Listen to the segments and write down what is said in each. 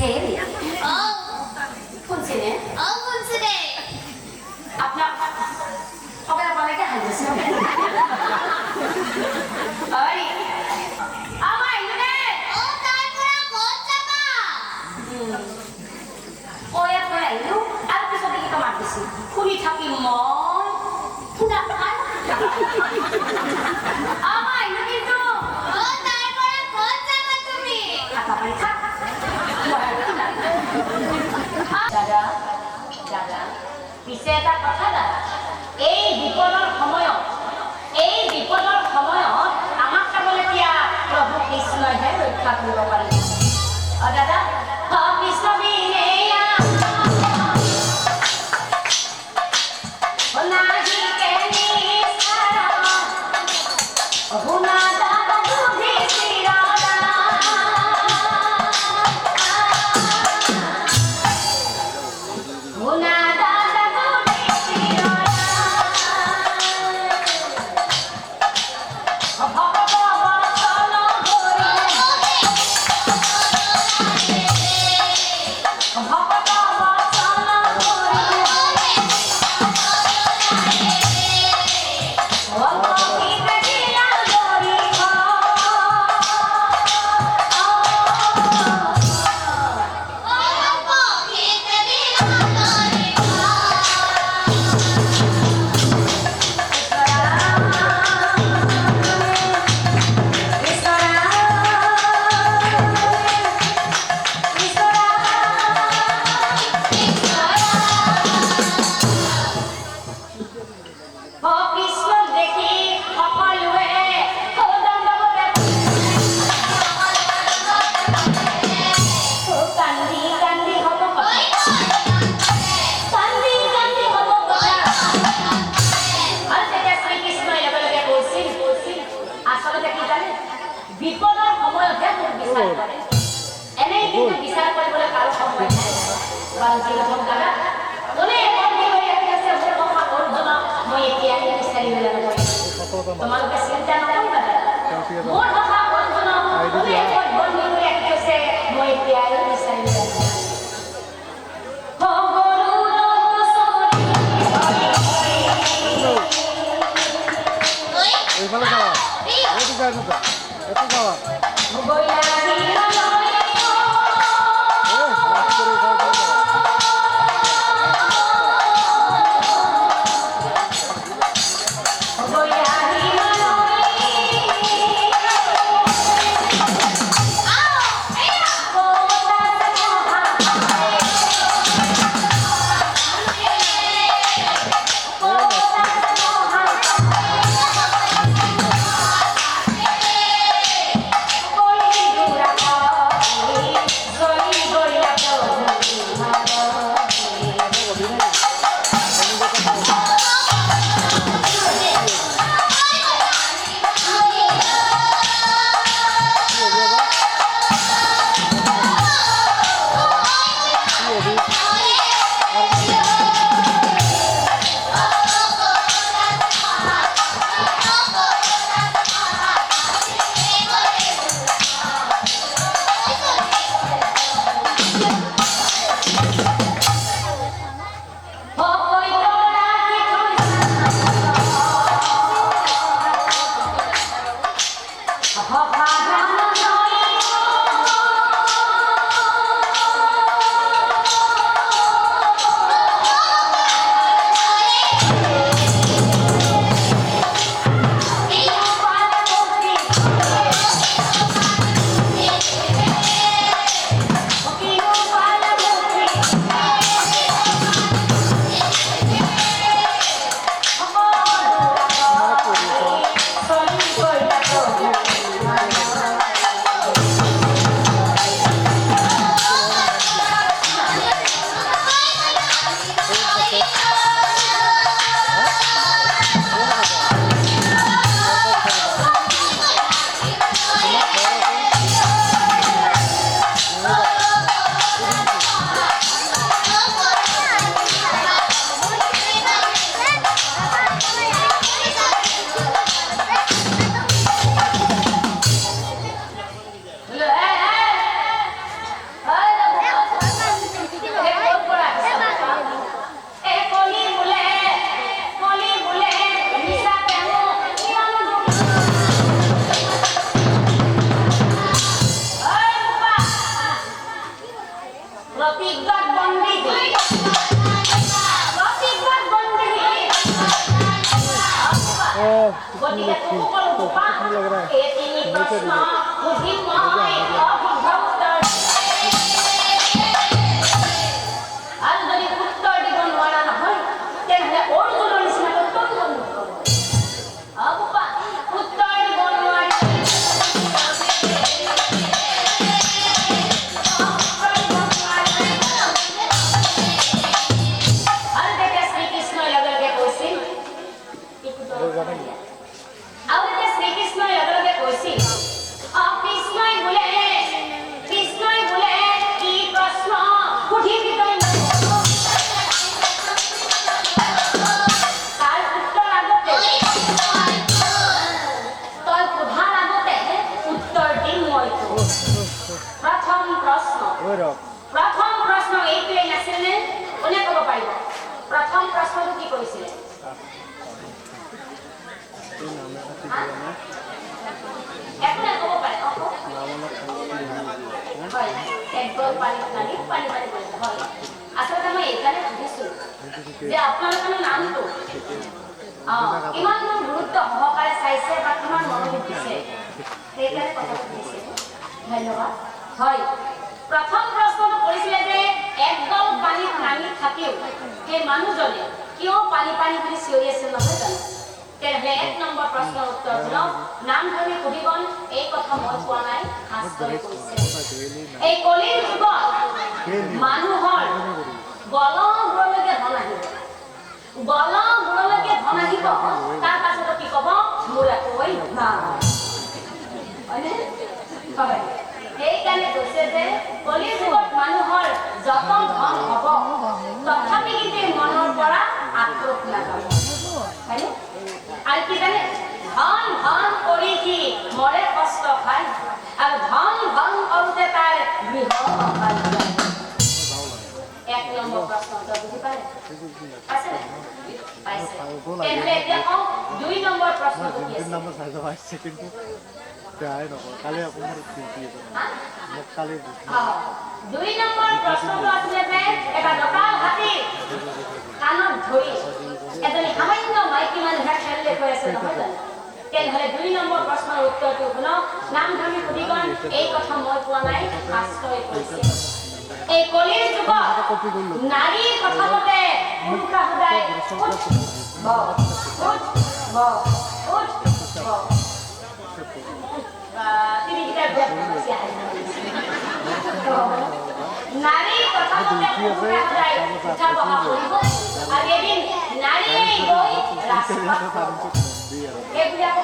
대리. 폰치네. 폰치네. আপনার সবাই আপনাকে হাসছে আরে আমার ইনে তারপরে কোচ্চাপা ওয়া করে আইলো আর কিছু দিকে তো মারতেছি খুনি থাকি মন পুরা খান আমার ইনে কিন্তু তারপরে কোচ্চাপা তুমি খাতা পাই থাক দাদা দাদা পিছে এটা কথা দাদা এই বিপদৰ সময়ত আমাক কেৱল এতিয়া প্ৰভু কৃষ্ণইহে ৰক্ষা কৰিব পাৰিব দাদা কৃষ্ণ বিনে বিপদৰ সময়তহে মোক বিচাৰ কৰে এনেই কিন্তু বিচাৰ কৰিবলৈ কাৰো সময় নাই বালজি লগন দাদা কোনে বন্ধি হৈ আছে মোৰ কথা অৰ্জুন মই এতিয়া বিচাৰিবলৈ লাগিব তোমালোকে চিন্তা নকৰিবা দাদা মোৰ কথা অৰ্জুন কোনে বন্ধি হৈ আছে মই এতিয়া বিচাৰিবলৈ লাগিব Itu salah. Oi, प्रतिज्ञात बंदी प्रतिज्ञात बंदी गतिके तुम करो बुपा ए तीन प्रश्न बुद्धि माय अभिभव उत्तर आज যদি উত্তর দিব নোৱাৰা নহয় তেনে অৰ্জুনৰ নিচিনা উত্তৰ দিব নোৱাৰো বুপা উত্তৰ দিব নোৱাৰি प्रथम प्रश्न এইটোৱে নাছিলে কোনে ক'ব পাৰিব প্ৰথম প্ৰশ্নটো কি কৰিছিলে একোনে ক'ব পাৰে হয় একদম পানী পানী কৰিছে হয় আচলতে মই এইকাৰণে সুধিছো যে আপোনালোকৰ নামটো ইমান গুৰুত্ব সহকাৰে চাইছে বা কিমান মনোযোগ দিছে সেইকাৰণে কথা সুধিছে ধন্যবাদ হয় प्रथम प्रश्न কৰিছিলে যে একদম পানীত নামি থাকিও সেই মানুহজনে কিয় পানী পানী বুলি চিঞৰি আছে নহয় জানো তেনে এক নম্বৰ প্ৰশ্নৰ উত্তৰ দিল নাম ধৰি সুধিবন এই কথা মই কোৱা নাই আশ্চৰ্য কৰিছে এই কলিৰ যুগত মানুহৰ গলগুৰলৈকে ধন আহিব গলগুৰলৈকে ধন আহিব তাৰ পাছত কি ক'ব মোৰ একোৱেই নাই হয়নে হয় এইকাৰণে কৈছে যে কলিৰ যুগত মানুহৰ যত ধন হ'ব তথাপি কিন্তু মনৰ পৰা আক্ৰোশ নাযাব হয়নে আৰু কি জানে ধন ধন কৰি কি মৰে কষ্ট খায় আৰু ধন ধন কৰোঁতে তাৰ গৃহ অশাল যায় এক নম্বৰ প্ৰশ্ন বুজি পালে পাইছে পাইছে তেন্তে এতিয়া কওঁ দুই নম্বৰ প্ৰশ্নটো কি আছে কালি আপোনাৰ মোক কালি দুই নম্বৰ প্ৰশ্নটো আছিলে যে এটা দঁতাল হাতী কাণত ধৰি এজনী সামান্য মাইকী মানুহে খেল দেখুৱাই আছে নহয় জানো তেনেহ'লে দুই নম্বৰ প্ৰশ্নৰ উত্তৰটো শুনক নাম ধৰি সুধিগণ এই কথা মই কোৱা নাই আশ্চৰ্য কৰিছে এই কলিৰ যুগত নাৰীৰ কথা মতে পুৰুষা সদায় নাৰী কথা মতে সদায় উঠা বহা কৰিব আৰু এদিন নাৰীয়ে গৈ ৰাস্তাত এইবিলাক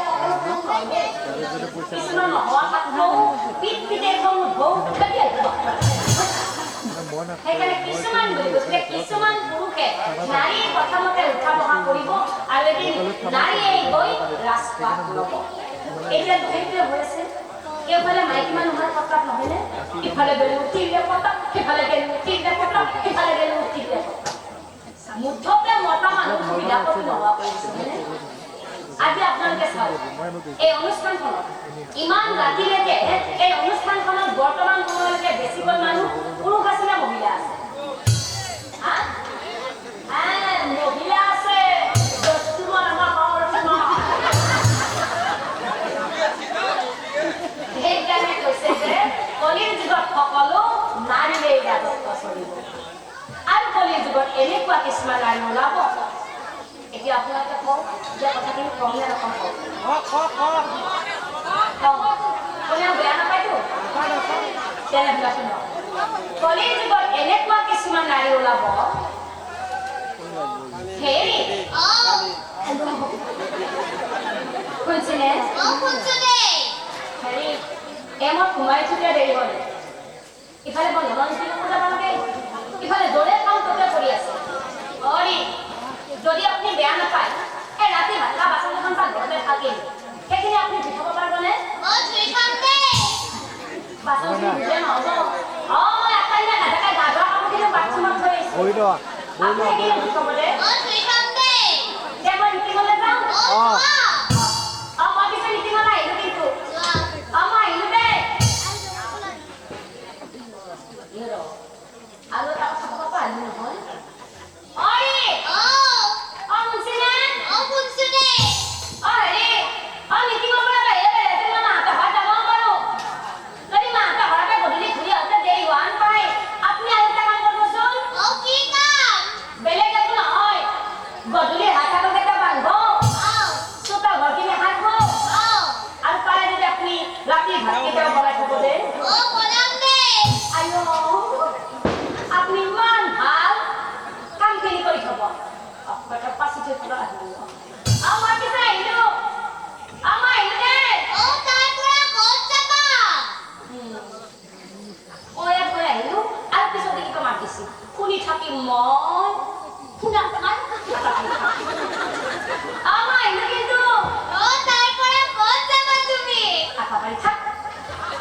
কিছুমান পিঠ পিঠে সেইকাৰণে কিছুমান পুৰুষে নাৰীৰ কথা মতে উঠা বহা কৰিব আৰু এদিন নাৰীয়ে গৈ ৰাস্তাত ল'ব এইবিলাকতো সেইটোৱে হৈ আছে এইফালে মাইকী মানুহৰ পতাক নহয়নে ইফালে গ'লে উঠিলে পতাক সিফালে গ'লে উঠিলে পতাক সিফালে গ'লে উঠিলে মুঠতে মতা মানুহ সুবিধাটো নোহোৱা কৰিছে হয়নে আজি আপোনালোকে চাওক এই অনুষ্ঠানখনত ইমান ৰাতিলৈকে এই অনুষ্ঠানখনত বৰ্তমান সময়লৈকে বেছিকৈ মানুহ পুৰুষ আছে নে মহিলা আছে মহিলা আছে সেইকাৰণে কৈছে যে কলিৰ যুগত সকলো নাৰীৰে ৰাজত্ব চলিব আৰু কলিৰ যুগত এনেকুৱা কিছুমান নাৰী ওলাব এতিয়া আপোনালোকে কওক যে কথাখিনি কম নে নকম কওক কোনেও বেয়া নাপায়তো তেনেহ'লে শুনক কলিৰ যুগত এনেকুৱা কিছুমান নাৰী ওলাব হেৰি শুনিছেনে হেৰি এমত সোমাই থোতে দেৰি হ'ল ইফালে বন্ধনৰ নিচিনা যাব লাগে ইফালে য'ৰে কাম ত'তে কৰি আছে অৰি যদি আপুনি বেয়া নাপায় এই ৰাতি ভাত বাচন এখন তাত ঘৰতে থাকিল সেইখিনি আপুনি ধুই থ'ব পাৰিবনে বাচন ধুলে নহ'ব মই আটাইনা গাজাকাই গা ধোৱা কাপোৰখিনি বাথৰুমত থৈ আহিছোঁ আপুনি সেইখিনি ধুই থ'ব দে মই মিটিঙলৈ যাওঁ মই পিছে মিটিঙলৈ আহিলোঁ কিন্তু মই আহিলোঁ দে আৰু এটা কথা ক'ব পাৰিলো নহয় ঐ মুনচিনে শুনছো দে হেৰি মিটিঙৰ পৰা বাহিৰে তুমি মাহঁতৰ ঘৰত যাব পাৰো যদি মাহঁতৰ ঘৰতে গধূলি ঘূৰি আহোঁতে দেৰি হোৱা পাই আপুনি আৰু এটা কাম কৰিবচোন কি কাম বেলেগ একো নহয় গধূলি হাত-হাতকেইটা বান্ধব চোতাল ঘৰখিনি সাৰিব আৰু পাৰে যদি আপুনি ৰাতি ভাতকেইটাও বনাই থব দে বনাম দে আইঅ আপুনি ইমান ভাল কামখিনি কৰি থব আপোনাক পাছি থৈ পেলাই আহিব আমাৰ পিছে আহিলো দে তাৰ পৰা ক'ত যাবা ইয়াত গৈ আহিলো আৰু পিছতে কিবা মাতিছে শুনি থাকি মই শুনা আমাৰ আহিলো কিন্তু তাৰ পৰা ক'ত যাবা তুমি আশা পাৰি থাক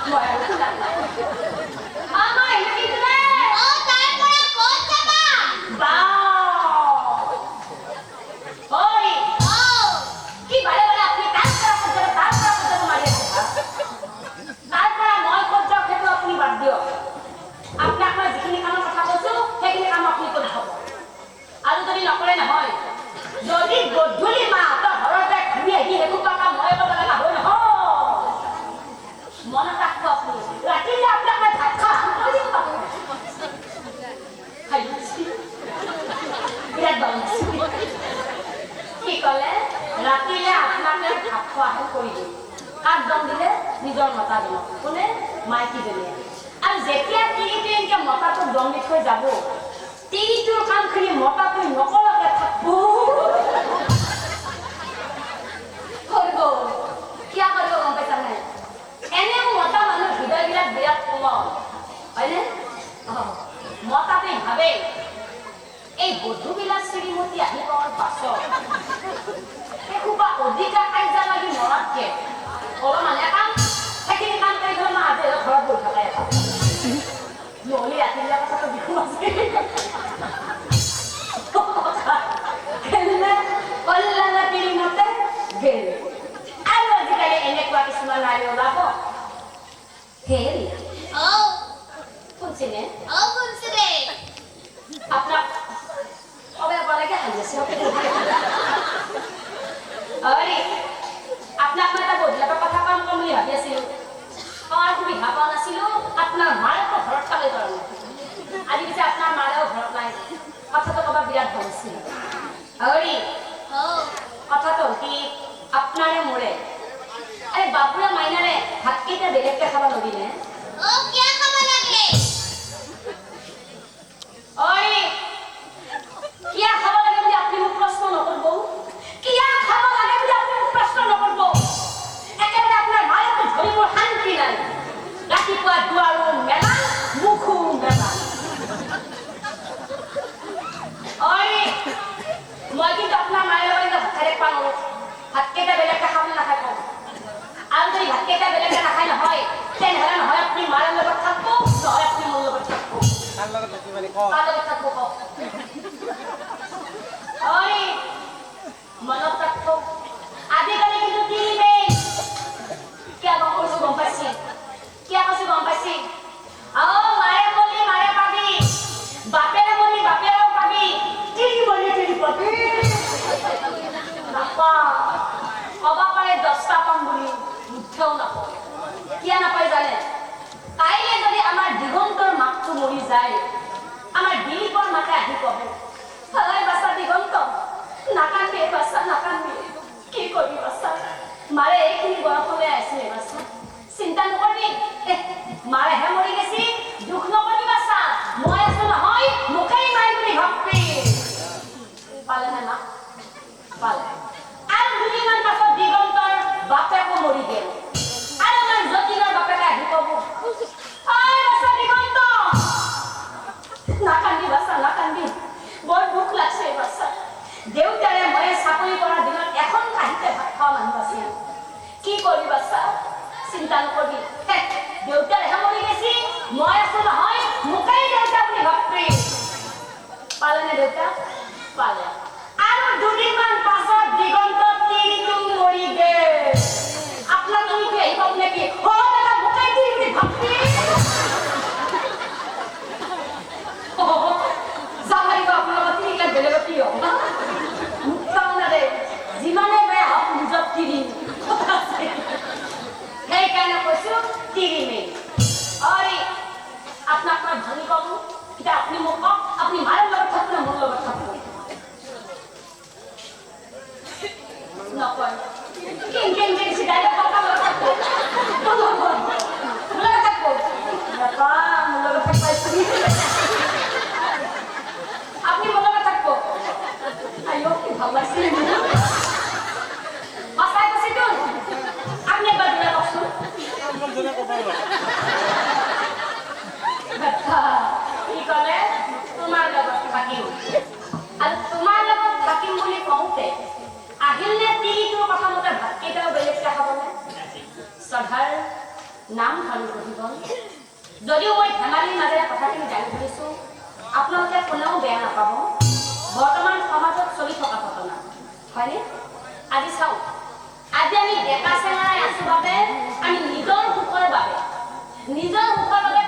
মই আৰু শুনা আমাৰ আহিলো কিন্তু দে তাৰ পৰা ক'ত যাবা ঐ কি বাৰে বাৰে আপুনি তাৰ পৰা মাৰি আছে তাৰ পৰা মই ক'ত যাওঁ সেইটো আপুনি বাদ দিয়ক আপোনাক মই যিখিনি কামৰ কথা কৈছো সেইখিনি কাম আপুনি কৰি থব আৰু যদি নকৰে নহয় যদি গধূলি মাহঁতৰ ঘৰতে ঘূৰি আহি সেইসোপা কাম মই কৰিব লগা হয় নহয় মনত ৰাখিব আপুনি ৰাতিলে আপোনাক মই ভাত খোৱা বিৰাট ভাল কি ক'লে ৰাতিলে আপোনাকে ভাত খোৱাহে কৰি দিম কাক দম দিলে নিজৰ মতাজনক কোনে মাইকীজনীয়ে আৰু যেতিয়া তিৰিটোৱে এনেকৈ মতাটোক দম দি থৈ যাব তিৰিটোৰ কামখিনি মতাটোৱে নকৰাকে থাকিব কৰিব কিয় কৰিব গম পাইছা নাই এনেও মতা মানুহৰ হৃদয়বিলাক বিৰাট কোমল হয়নে মতাটোৱে ভাবে এই বধূবিলাক শ্ৰীমতী আহি পোৱাৰ পাছত এসোপা অধিকা কাইজা লাগি মৰাতকে অলপমান কাম সেইখিনি কাম কৰি থৈ মই আজি ঘৰত বহি থকা এটা নহ'লে ৰাতিবিলাক কথাটো বিহু আছে কল্যাণ তিৰিমতে গেল আৰু আজিকালি এনেকুৱা কিছুমান নাৰী ওলাব হেৰি শুনছিনে শুনছো দে আপোনাক অবে আপোনাকে হাঁহি আছে আপোনাক মই এটা বদলাৰ কথা কাম কৰিম বুলি ভাবি আছিলো আমাৰ সুবিধা পোৱা নাছিলো আপোনাৰ মায়েও ঘৰত থাকে কাৰণে আজি পিছে আপোনাৰ মায়েও ঘৰত নাই কথাটো ক'ব বিৰাট ভাল আছিল কথাটো কি আপোনাৰে মোৰে আৰে বাবুৰে মাইনাৰে ভাতকেইটা বেলেগকে খাব নদিলে কিয় খাব লাগে কিয় খাব লাগে বুলি আপুনি মোক প্ৰশ্ন নকৰিব কিয় খাব লাগে বুলি আপুনি মোক প্ৰশ্ন নকৰিব একেবাৰে আপোনাৰ মায়েতো ধৰি মোৰ শান্তি নাই ৰাতিপুৱা দুৱাৰো মেলা মুখো মেলা মই কিন্তু আপোনাৰ মায়েৰ লগত ভাত খাই পানো ভাতকেইটা বেলেগকে খাব নাখায় কম আৰু যদি ভাতকেইটা বেলেগকে নাখায় নহয় তেনেহ'লে নহয় আপুনি মাৰ লগত থাকব নহয় আপুনি মোৰ লগত থাকব তাৰ লগত থাকি মানে কাৰ লগত থাকব কওক মনত ৰাখব আজিকালি কিন্তু তিনিবেই কিয় কৈছো গম পাইছি কিয় কৈছো গম পাইছি মাৰে বলি মাৰে পাবি বাপেৰে বলি বাপেৰেও পাবি তিৰি বলি তিৰি পাবি নাপা ক'ব পাৰে 10টা পাম বুলি মুঠেও নাপায় কিয় নাপায় জানে কাইলে যদি আমাৰ দিগন্তৰ মাকটো মৰি যায় আমাৰ দিলীপৰ মাকে আহি ক'ব হয় বাছা দিগন্ত নাকান্দে বাছা নাকান্দে কি কৰিবি বাছা মাৰে এইখিনি বয়সলৈ আছিলে বাছা চিন্তা নকৰিবি মাৰেহে মৰি গেছি দুখ নকৰিবি বাছা মই আছো নহয় মোকেই মাৰি বুলি ভাববি পালে নে না পালে আৰু দুদিনমান পাছত দিগন্তৰ বাপেকো মৰি গেল আৰু আমাৰ যতীনৰ বাপেকে আহি ক'ব বাছা দিগন্ত নাকান্দি বাছা নাকান্দি বৰ দুখ লাগছে বাছা দেউতাৰে মই চাকৰি কৰাৰ দিনত এখন কাঁহীতে ভাত খোৱা মানুহ আছিল কি কৰিবি বাছা চিন্তা নকৰিবি দেউতাৰেহে মৰি গেছি মই আছো নহয় মোকেই দেউতা বুলি ভাববি পালে নে দেউতা পালে আৰু দুদিনমান পাছত দিগন্ত তিৰিটো মৰি গেল আপোনাৰ তুমিতো আহি পাব নেকি মোকেই তিৰি বুলি ভাববি ধনী কম এতিয়া আপুনি মোক কওক আপুনি মাৰৰ লগত থাকিব না মোৰ লগত থাকিব নকয় কেন সিধাই কথা বলা থাকো মোৰ লগত থাকো বাবা মোৰ লগত থাকবাইছি আপনি মোৰ লগত থাকব আইও কি ভাল লাগছে আসাই কইছি তো আপনি একবার দিলা কইছো বাবা কি কলে তোমার লগত থাকিম আর তোমার লগত থাকিম বলি কওতে আহিলনে তিৰিটো কথা মতে ভাত কেইটাও বেলেগ খাবনে সধাৰ নাম ধৰি কৰিব যদিও মই ধেমালিৰ মাজেৰে কথাখিনি জানি ধৰিছো আপোনালোকে কোনেও বেয়া নাপাব বৰ্তমান সমাজত চলি থকা ঘটনা হয়নে আজি চাওক আজি আমি ডেকা চেঙাই আছো বাবে আমি নিজৰ সুখৰ বাবে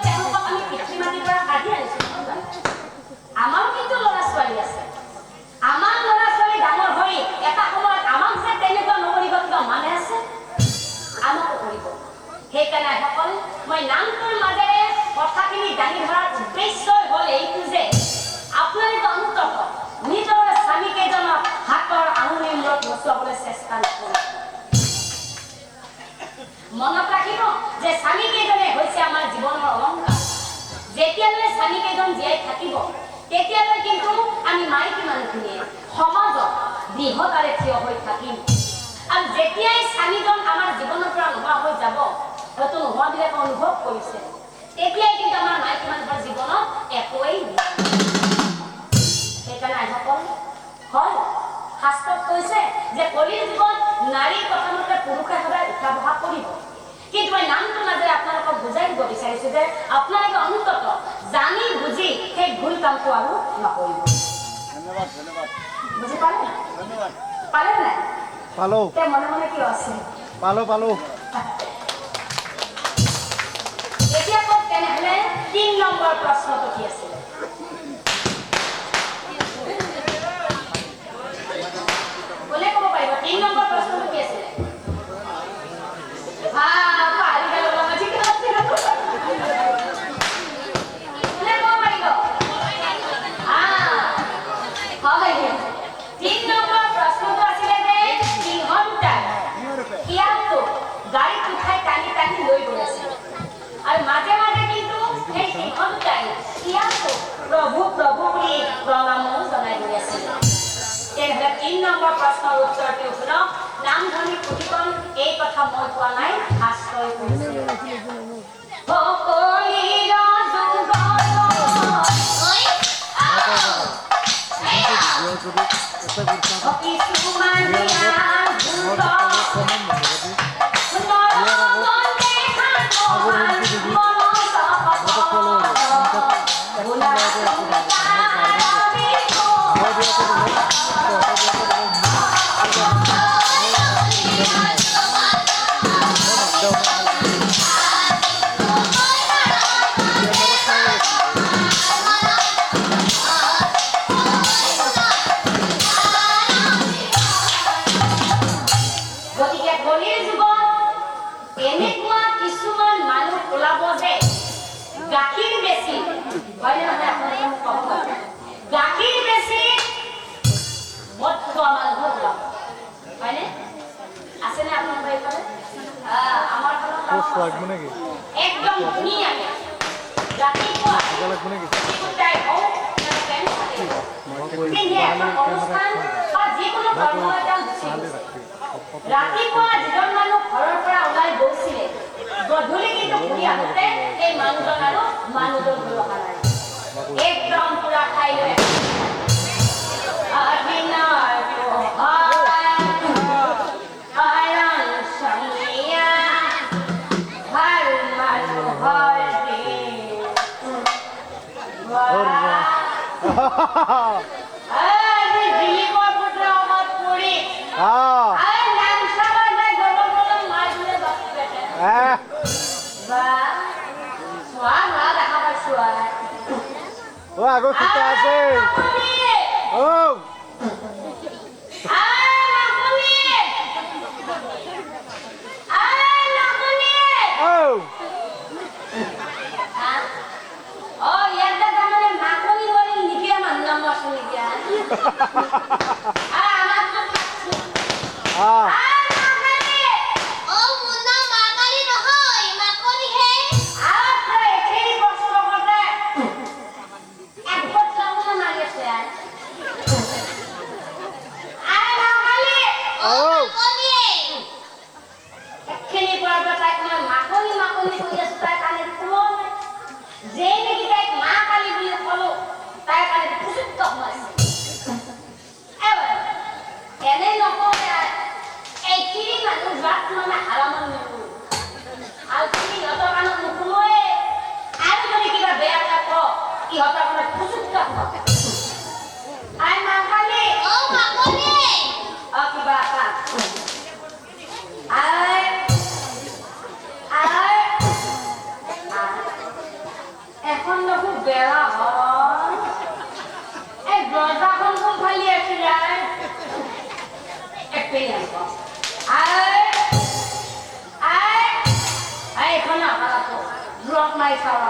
তেওঁলোকক আমি পিতৃ মাতৃৰ পৰা কাঢ়ি আনিছো আমাৰ কিন্তু ল'ৰা ছোৱালী আছে আমাৰ ল'ৰা ছোৱালী ডাঙৰ হৈ এটা সময়ত আমাক যে তেনেকুৱা নকৰিব কিবা মানে আছে আমাকো কৰিব সেইকাৰণে সকল মই নামটোৰ মাজেৰে কথাখিনি দাঙি ধৰাৰ উদ্দেশ্য হ'ল এইটো যে আপোনালোকে অন্তত নিজৰ স্বামী কেইজনক হাতৰ আঙুলিৰ মূৰত নচুৱাবলৈ চেষ্টা নকৰিব মনত ৰাখিব যে স্বামী কেইজনে হৈছে আমাৰ জীৱনৰ অলংকাৰ যেতিয়ালৈ স্বামী কেইজন জীয়াই থাকিব তেতিয়ালৈ কিন্তু আমি মাইকী মানুহখিনিয়ে সমাজত দৃঢ়তাৰে থিয় হৈ থাকিম আৰু যেতিয়াই স্বামীজন আমাৰ জীৱনৰ পৰা নোহোৱা হৈ যাব হয়তো নোহোৱাবিলাকে অনুভৱ কৰিছে তেতিয়াই কিন্তু আমাৰ মাইকী মানুহৰ জীৱনত একোৱেই নাই সেইকাৰণে আইসকল হয় শাস্ত্ৰত কৈছে যে কলিৰ যুগত নাৰীৰ প্ৰথমতে পুৰুষে সদায় উঠা বহা কৰিব কিন্তু মই নামটোৰ মাজেৰে আপোনালোকক বুজাই দিব বিচাৰিছো যে আপোনালোকে অন্তত জানি বুজি সেই ভুল কামটো আৰু নকৰিব ধন্যবাদ ধন্যবাদ বুজি পালে ধন্যবাদ পালে নাই পালো তে মনে মনে কি আছে পালো এতিয়া কওক তেনেহ'লে 3 নম্বৰ প্ৰশ্নটো কি আছিল কোনে ক'ব পাৰিব 3 নম্বৰ প্ৰশ্নটো কি আছিল পাৰি গেল বাবা ঠিক আছে কোনে ক'ব পাৰিব হয় 3 নম্বৰ প্ৰশ্নটো আছিলে যে সিংহটাই ইয়াতো গাড়ীত উঠাই টানি টানি লৈ গৈ আছিল আৰু মাজে মাজে কিন্তু সেই সিংহটাই ইয়াতো প্ৰভু প্ৰভু বুলি প্ৰণামো জনাই গৈ আছিল তেনেহ'লে 3 নম্বৰ প্ৰশ্নৰ উত্তৰটো শুনক নামধনী পুথিখন এই কথা মই কোৱা নাই শাস্ত্ৰই কৈছে একদম ধুনীয়াকে ৰাতিপুৱা ৰাতিপুৱা যিজন মানুহ ঘৰৰ পৰা ওলাই গৈছিলে গধূলি কিন্তু ঘূৰি আহোঁতে সেই মানুহজন আৰু মানুহজন ঘূৰি অহা নাই একদম পুৰা খাই লৈ আগত শিকা আছে Oh yeah. আহ অ মুন্না মাকালি নহয় মাকনি হে অ মাকনি অ মাকনি এখন দেখো বেড়া হয় এই দরজাখন কোন খালি আছিলে একটাই আসব এখন আপাতত ব্লক নাই খাওয়া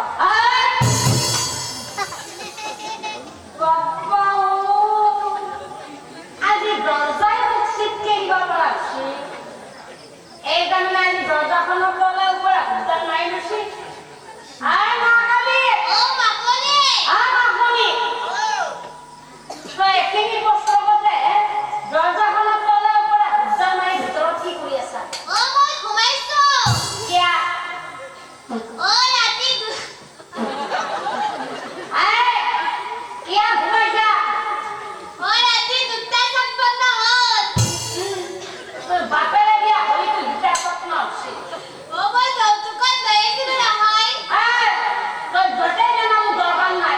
আজি দরজাই মোক চিটকে দিব পৰা হৈছে এইকাৰণে আজি দৰজাখনৰ তলে ওপৰত ভূতান মাৰি লৈছে অ মাকনি তই এখিনি প্ৰশ্ন কৰোঁতে দৰজাখনৰ তলে ওপৰত ভূতান মাৰি ভিতৰত কি কৰি আছা অ মই ঘুমাইছো কিয়া অ ৰাতি কিয়া ঘুমাইছা অ ৰাতি 2:56 হ'ল তোৰ বাপেৰে বিয়া হয়তো দুটা স্বপ্ন হৈছে অ মই যৌতুকত লৈ আহিছিলো নহয় তই য'তেই জানা মোৰ দৰকাৰ নাই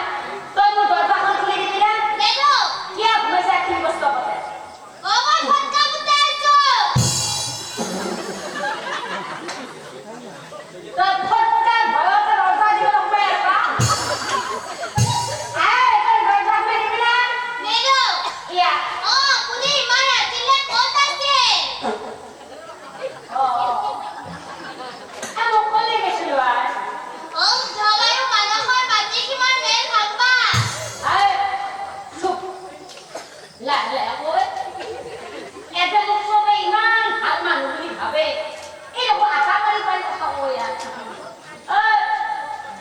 তই মোৰ দৰজাখন খুলি দিবি নে নেনো কিয়া ঘুমাইছা এখিনি বস্তু আগতে অ মই ফটকা ফুটাই আছো তই ফটকে ভয়তে দৰজা দিব সোমাই আছা তই দৰজা খুলি দিবি নে নেনো কিয়া অ আপুনি ইমান ৰাতিলে ক'ত আছে মোক কলি গৈছিলো অ ধল আৰু মানুহৰ মাটি কিমান মেল খাবা চুপ লাহে কৈ এতে মোক চবে ইমান ভাল মানুহ বুলি ভাবে এই দেখোন আশা কৰি পাৰি কথা কৈ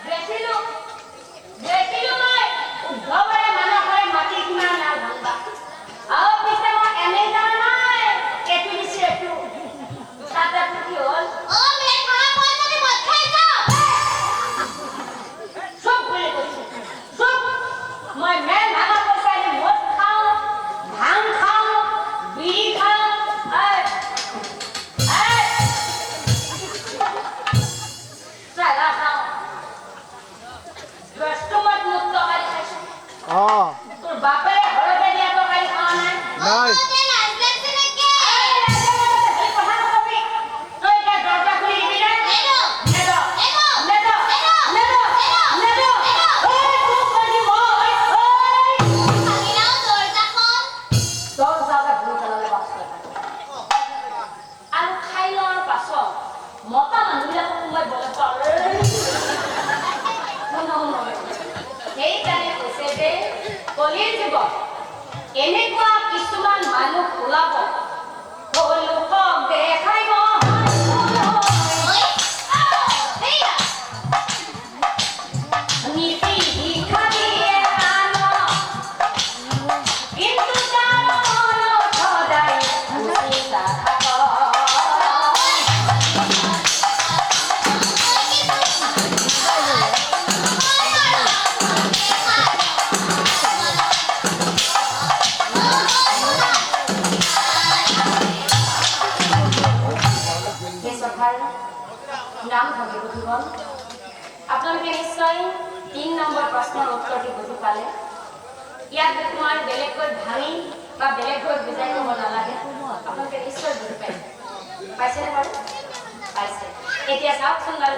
বেছিলো মই উদ্ধৱৰে মানুহৰে মাটি কিমান মেল ভাঙবা পিছে মই এনেই যোৱা নাই এইটো দিছে এইটো তাতে কি হ'ল অ মেল খাবা পইচাতে মদ খাইছো চুপ বুলি কৈছো চুপ মই মেল ভাঙা পইচা দি মদ খাওঁ ভাং খাওঁ বিড়ি খাওঁ চালা খাওঁ কাষ্টমাৰ মোক তৰকাৰী খাইছো আহ তোৰ বাপেৰে ঘৰতে দিয়া তৰকাৰী খোৱা নাই অ নাই তে লাজ লাগছে নেকি এই কথা নকবি তই এতিয়া দৰজা খুলি দিবি নে নেনো নেদ নেনো নেদ নেদ নেদ তোক কৰি মই ভাঙিলাও দৰজাখন দৰজাকে ভুল পেলালে বাছ আৰু খাই লোৱাৰ পাছত মতা মানুহবিলাকক মই বলে পালে সেইকাৰণে কৈছে যে কলিৰ যুগত এনেকুৱা কিছুমান মানুহ ওলাব লোকক দেখাই ঐ হেয়া নীতি শিক্ষা দিয়ে আনক কিন্তু তাৰ মনত সদায় উচিতা থাকক নাম ভাবি বুঝিবল আপোনালোকে নিশ্চয় 3 নম্বৰ প্ৰশ্নৰ উত্তৰটি বুজি পালে ইয়াত তোমাৰ বেলেগকৈ ভাঙি বা বেলেগকৈ বুজাই ক'ব নালাগে আপোনালোকে নিশ্চয় বুজি পাইছে পাইছেনে বাৰু পাইছে এতিয়া চাওকচোন বাৰু